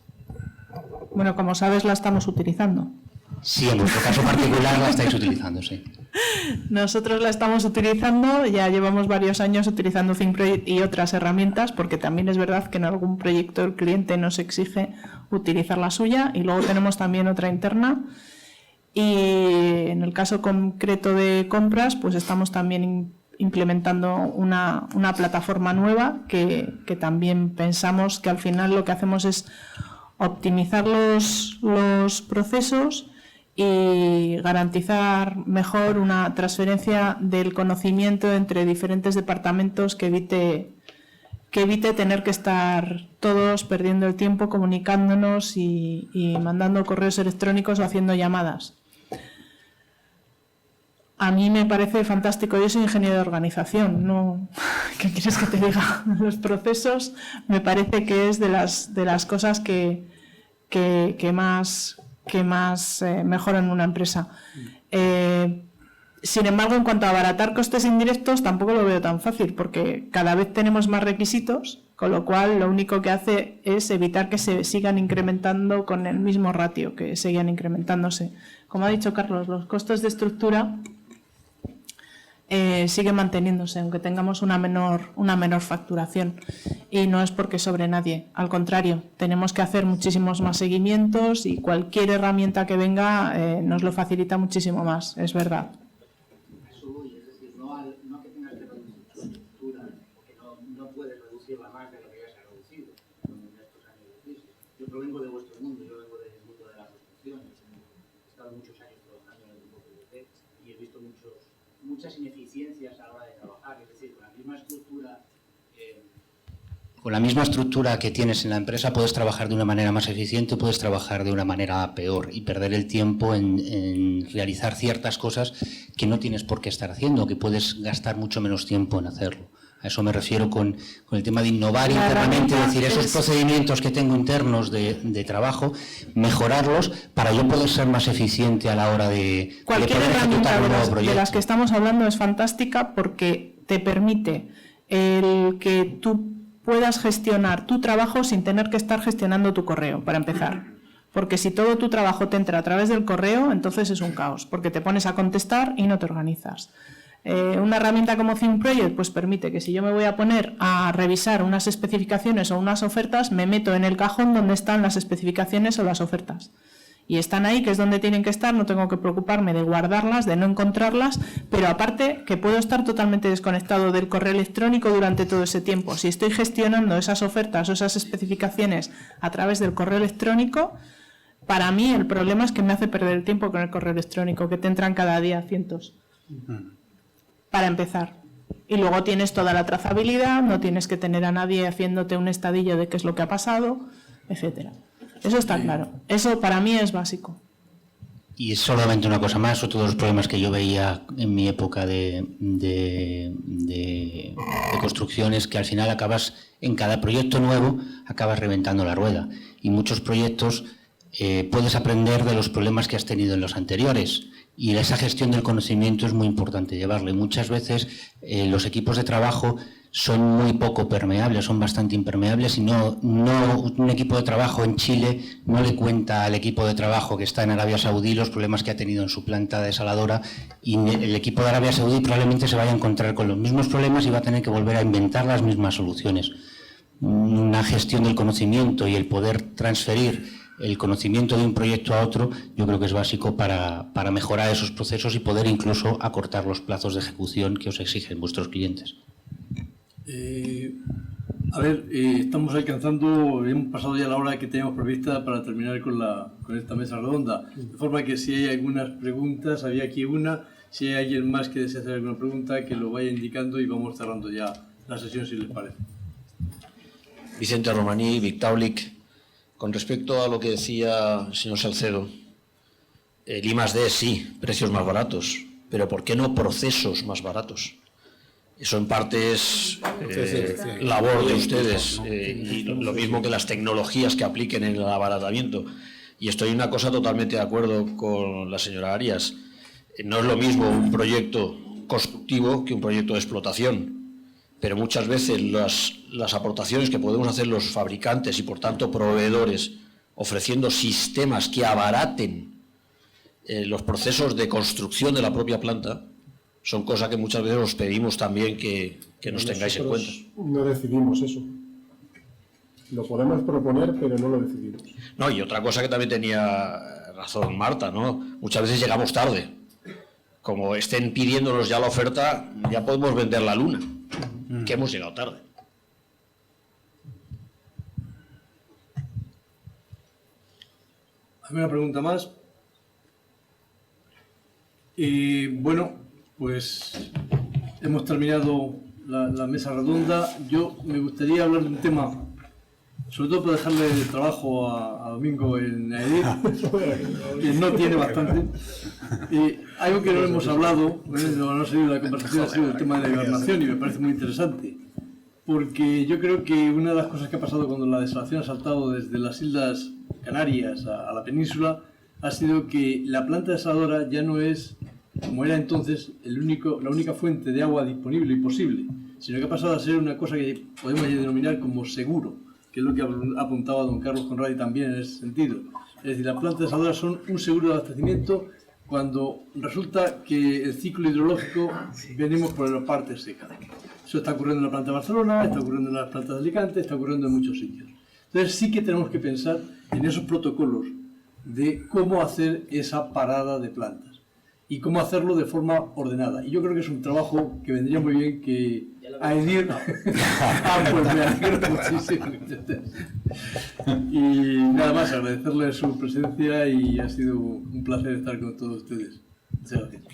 Bueno, como sabes, la estamos utilizando. Sí, en vuestro caso particular la estáis utilizando, sí. Nosotros la estamos utilizando, ya llevamos varios años utilizando Zinproject y otras herramientas, porque también es verdad que en algún proyecto el cliente nos exige utilizar la suya, y luego tenemos también otra interna. Y en el caso concreto de compras, pues estamos también implementando una plataforma nueva que también pensamos que al final lo que hacemos es optimizar los procesos y garantizar mejor una transferencia del conocimiento entre diferentes departamentos que evite tener que estar todos perdiendo el tiempo comunicándonos y mandando correos electrónicos o haciendo llamadas. A mí me parece fantástico. Yo soy ingeniero de organización, ¿no? ¿Qué quieres que te diga? Los procesos me parece que es de las cosas que más mejoran una empresa. Sin embargo, en cuanto a abaratar costes indirectos, tampoco lo veo tan fácil, porque cada vez tenemos más requisitos, con lo cual lo único que hace es evitar que se sigan incrementando con el mismo ratio, que sigan incrementándose. Como ha dicho Carlos, los costes de estructura siguen manteniéndose, aunque tengamos una menor facturación. Y no es porque sobre nadie, al contrario, tenemos que hacer muchísimos más seguimientos y cualquier herramienta que venga nos lo facilita muchísimo más, es verdad. Es decir, no a que tengas que reducir tu estructura, porque no puedes reducirla más de lo que ya se ha reducido en estos años de crisis. Yo provengo de vuestro mundo, yo vengo del mundo de las construcciones, he estado muchos años trabajando en el grupo PVC y he visto muchos muchas ineficiencias a la hora de trabajar, es decir, con la misma estructura. Con la misma estructura que tienes en la empresa puedes trabajar de una manera más eficiente, puedes trabajar de una manera peor y perder el tiempo en realizar ciertas cosas que no tienes por qué estar haciendo, que puedes gastar mucho menos tiempo en hacerlo. A eso me refiero con el tema de innovar internamente, es decir, esos procedimientos que tengo internos de trabajo, mejorarlos para yo poder ser más eficiente a la hora de cualquier poder herramienta ejecutar un nuevo proyecto. de las que estamos hablando es fantástica porque te permite el que tú puedas gestionar tu trabajo sin tener que estar gestionando tu correo, para empezar. Porque si todo tu trabajo te entra a través del correo, entonces es un caos, porque te pones a contestar y no te organizas. Una herramienta como ThinkProject pues permite que si yo me voy a poner a revisar unas especificaciones o unas ofertas, me meto en el cajón donde están las especificaciones o las ofertas. Y están ahí, que es donde tienen que estar, no tengo que preocuparme de guardarlas, de no encontrarlas, pero aparte que puedo estar totalmente desconectado del correo electrónico durante todo ese tiempo. Si estoy gestionando esas ofertas o esas especificaciones a través del correo electrónico, para mí el problema es que me hace perder el tiempo con el correo electrónico, que te entran cada día cientos. Para empezar. Y luego tienes toda la trazabilidad, no tienes que tener a nadie haciéndote un estadillo de qué es lo que ha pasado, etcétera. Eso está claro. Eso para mí es básico. Y solamente una cosa más, otro de los problemas que yo veía en mi época de construcción es que al final acabas, en cada proyecto nuevo, acabas reventando la rueda. Y muchos proyectos puedes aprender de los problemas que has tenido en los anteriores. Y esa gestión del conocimiento es muy importante llevarla. Y muchas veces los equipos de trabajo son muy poco permeables, son bastante impermeables, y no un equipo de trabajo en Chile no le cuenta al equipo de trabajo que está en Arabia Saudí los problemas que ha tenido en su planta desaladora, y el equipo de Arabia Saudí probablemente se vaya a encontrar con los mismos problemas y va a tener que volver a inventar las mismas soluciones. Una gestión del conocimiento y el poder transferir el conocimiento de un proyecto a otro, yo creo que es básico para mejorar esos procesos y poder incluso acortar los plazos de ejecución que os exigen vuestros clientes. Estamos alcanzando, hemos pasado ya la hora que teníamos prevista para terminar con esta mesa redonda. De forma que si hay algunas preguntas, había aquí una, si hay alguien más que desea hacer alguna pregunta, que lo vaya indicando y vamos cerrando ya la sesión, si les parece. Vicente Romaní, Victaulic. Con respecto a lo que decía el señor Salcedo, el I+D sí, precios más baratos, pero ¿por qué no procesos más baratos? Eso en parte es labor de ustedes, y lo mismo que las tecnologías que apliquen en el abaratamiento. Y estoy en una cosa totalmente de acuerdo con la señora Arias. No es lo mismo un proyecto constructivo que un proyecto de explotación. Pero muchas veces las aportaciones que podemos hacer los fabricantes y por tanto proveedores, ofreciendo sistemas que abaraten los procesos de construcción de la propia planta, son cosas que muchas veces os pedimos también que nos tengáis en cuenta. No decidimos eso. Lo podemos proponer, pero no lo decidimos. No, y otra cosa que también tenía razón Marta, ¿no? Muchas veces llegamos tarde. Como estén pidiéndonos ya la oferta, ya podemos vender la luna, que hemos llegado tarde. ¿Hay una pregunta más? Bueno, pues hemos terminado la mesa redonda. Yo me gustaría hablar de un tema, sobre todo para dejarle el trabajo a Domingo en Aedir, que no tiene bastante. Algo que no hemos hablado, no ha salido de la conversación, ha sido el tema de la hibernación, y me parece muy interesante, porque yo creo que una de las cosas que ha pasado cuando la desalación ha saltado desde las Islas Canarias a la península ha sido que la planta desaladora ya no es, como era entonces, la única fuente de agua disponible y posible, sino que ha pasado a ser una cosa que podemos denominar como seguro, que es lo que apuntaba don Carlos Conradi también en ese sentido. Es decir, las plantas desaladoras son un seguro de abastecimiento cuando resulta que el ciclo hidrológico venimos por la parte seca. Eso está ocurriendo en la planta de Barcelona, está ocurriendo en las plantas de Alicante, está ocurriendo en muchos sitios. Entonces sí que tenemos que pensar en esos protocolos de cómo hacer esa parada de plantas y cómo hacerlo de forma ordenada. Y yo creo que es un trabajo que vendría muy bien que Aedir... pues me alegro muchísimo. Y nada más, agradecerle su presencia y ha sido un placer estar con todos ustedes. Muchas gracias.